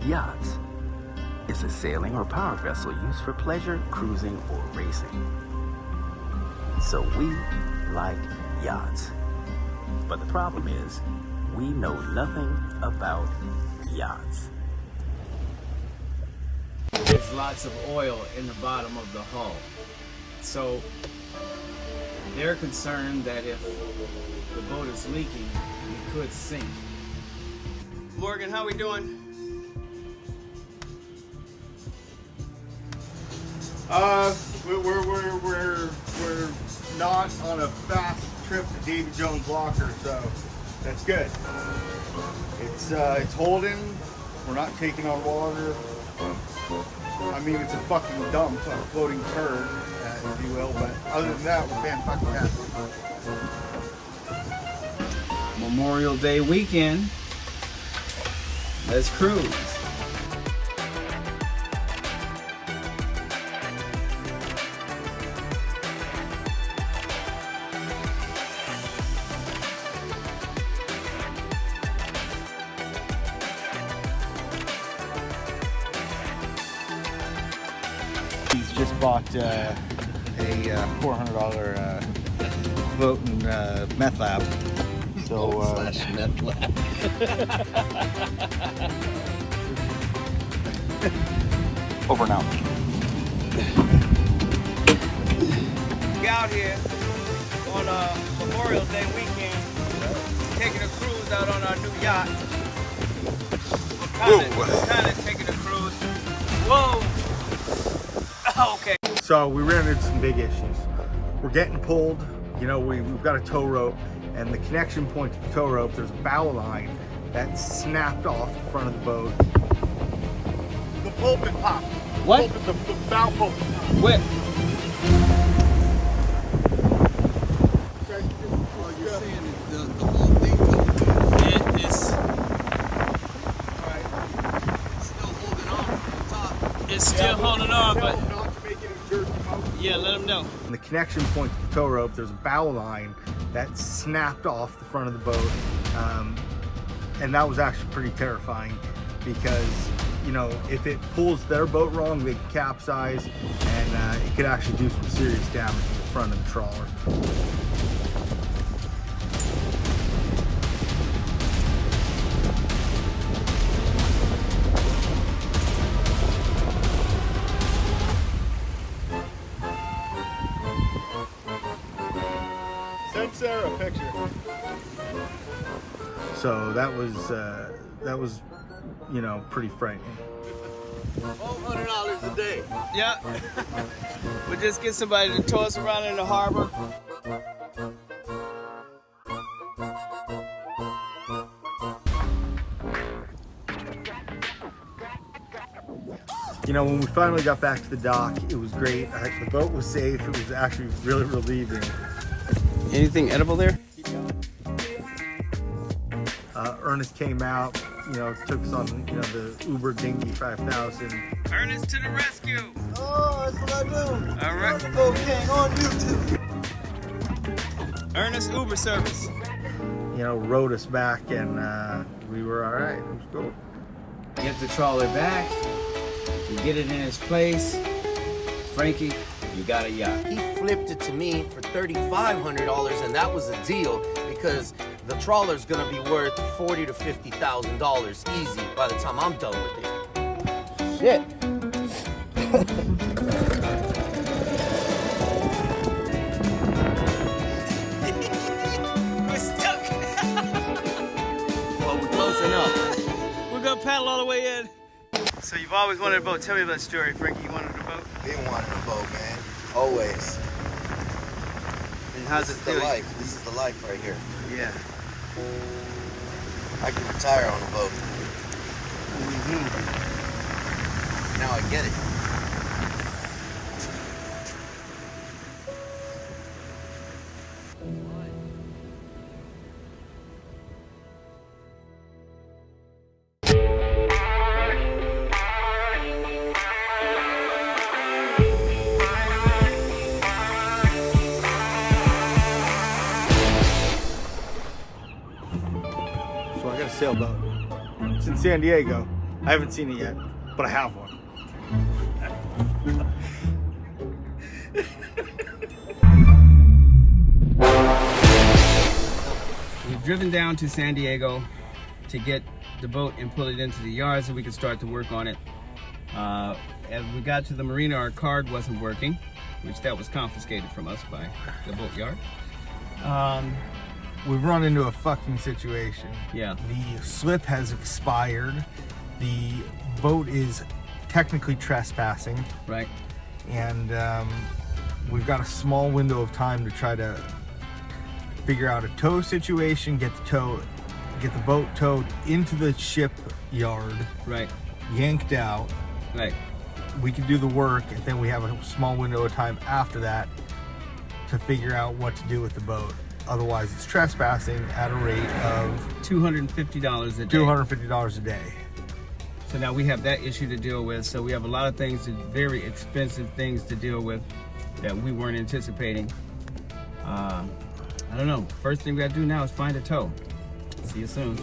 Yachts is a sailing or power vessel used for pleasure, cruising, or racing. So we like yachts. But the problem is, we know nothing about yachts. There's lots of oil in the bottom of the hull. So they're concerned that if the boat is leaking, it could sink. Morgan, how we doing? We're not on a fast trip to Davy Jones Locker, so that's good. It's holding. We're not taking on water. I mean, it's a fucking dump, a floating turd, if you will. But other than that, we're fantastic. Memorial Day weekend. Let's cruise. He's just bought a $400 boat and meth lab. So slash meth lab. Over now. We out here on Memorial Day weekend, taking a cruise out on our new yacht. Kind of taking a cruise. Whoa! Okay. So we ran into some big issues. We're getting pulled. You know, we've got a tow rope, and the connection point to the tow rope, there's a bow line that snapped off the front of the boat. The pulpit popped. What? The bow pulpit popped. Where? You're saying the whole thing It is. it's still holding on top. It's still holding on, but Not to make it a jerky motion. yeah, let them know. And the connection point to the tow rope, there's a bow line that snapped off the front of the boat. And that was actually pretty terrifying because, you know, if it pulls their boat wrong, they can capsize, and it could actually do some serious damage to the front of the trawler. Send Sarah a picture. So that was, you know, pretty frightening. $1,200 a day. Yeah. We'll just get somebody to tow us around in the harbor. You know, when we finally got back to the dock, it was great. The boat was safe. It was actually really relieving. Anything edible there? Ernest came out, you know, took us on, you know, the Uber Dinghy 5000. Ernest to the rescue. Oh, that's what I do. All right. Go King on YouTube. Ernest Uber service. You know, rowed us back, and we were all right. It was cool. Get the trawler back. You get it in its place. Frankie, you got a yacht. He flipped it to me for $3,500, and that was a deal because the trawler's gonna be worth $40,000 to $50,000 easy by the time I'm done with it. Shit. We're stuck. Well, we're closing up. We're gonna paddle all the way in. So you've always wanted a boat. Tell me that story, Frankie. You wanted a boat? Been wanting a boat, man. Always. And how's This it is the feel? life. This is the life right here. Yeah. I could retire on a boat. Now I get it. So I got a sailboat. It's in San Diego. I haven't seen it yet, but I have one. We've driven down to San Diego to get the boat and pull it into the yard so we could start to work on it. As we got to the marina, our card wasn't working, which that was confiscated from us by the boat yard. We've run into a fucking situation. Yeah. The slip has expired. The boat is technically trespassing. Right. And we've got a small window of time to try to figure out a tow situation, get the boat towed into the ship yard. Right. Yanked out. Right. We can do the work, and then we have a small window of time after that to figure out what to do with the boat. Otherwise, it's trespassing at a rate of $250 a day. $250 a day. So now we have that issue to deal with. So we have a lot of things, very expensive things to deal with that we weren't anticipating. I don't know. First thing we got to do now is find a tow. See you soon.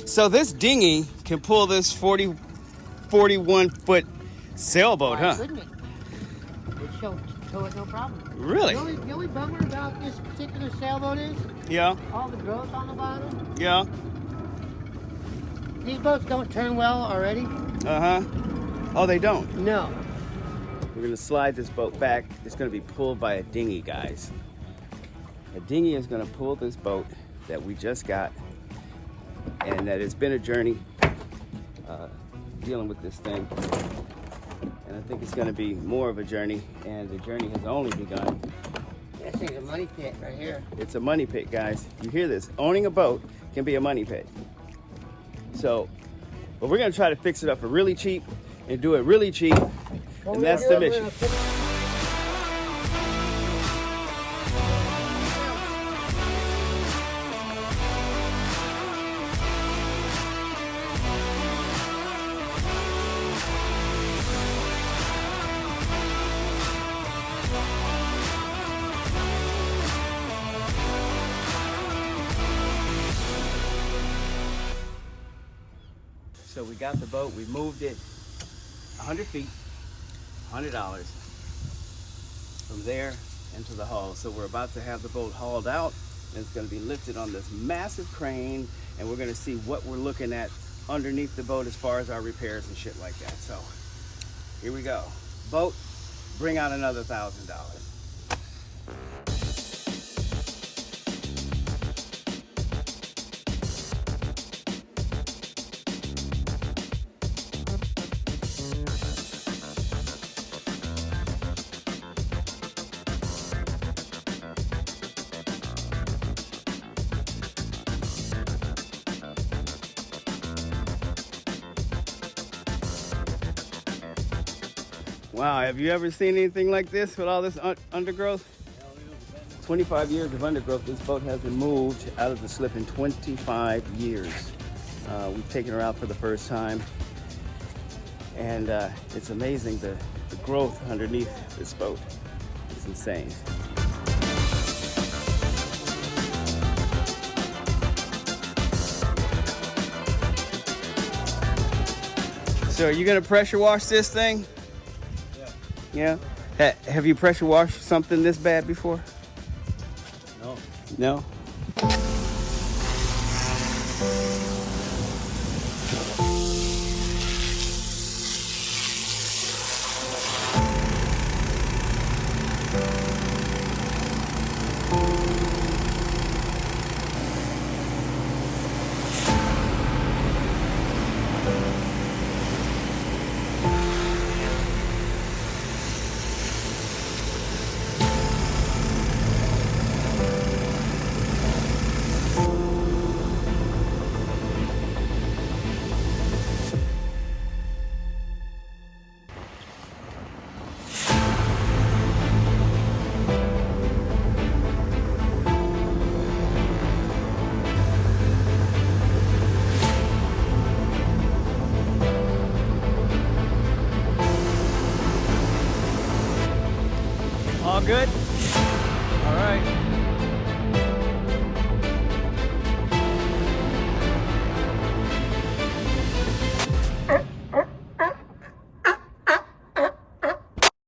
So this dinghy can pull this 41 foot sailboat, huh? Couldn't it? It should tow it no problem. Really? The only bummer about this particular sailboat is Yeah. all the growth on the bottom. Yeah. These boats don't turn well already. Uh-huh. Oh, they don't? No. We're gonna slide this boat back. It's gonna be pulled by a dinghy, guys. A dinghy is gonna pull this boat that we just got, and that it's been a journey dealing with this thing. And I think it's gonna be more of a journey, and the journey has only begun. This thing's a money pit right here. It's a money pit, guys. You hear this? Owning a boat can be a money pit. So, but we're gonna try to fix it up for really cheap and do it really cheap, and that's the mission. So we got the boat, we moved it 100 feet, $100 from there into the hull. So we're about to have the boat hauled out, and it's gonna be lifted on this massive crane, and we're gonna see what we're looking at underneath the boat as far as our repairs and shit like that. So here we go. Boat, bring out another $1,000. Wow, have you ever seen anything like this with all this undergrowth? 25 years of undergrowth. This boat hasn't moved out of the slip in 25 years. We've taken her out for the first time, and it's amazing the growth underneath this boat. It's insane. So are you gonna pressure wash this thing? Yeah. Have you pressure washed something this bad before? No. No? All good?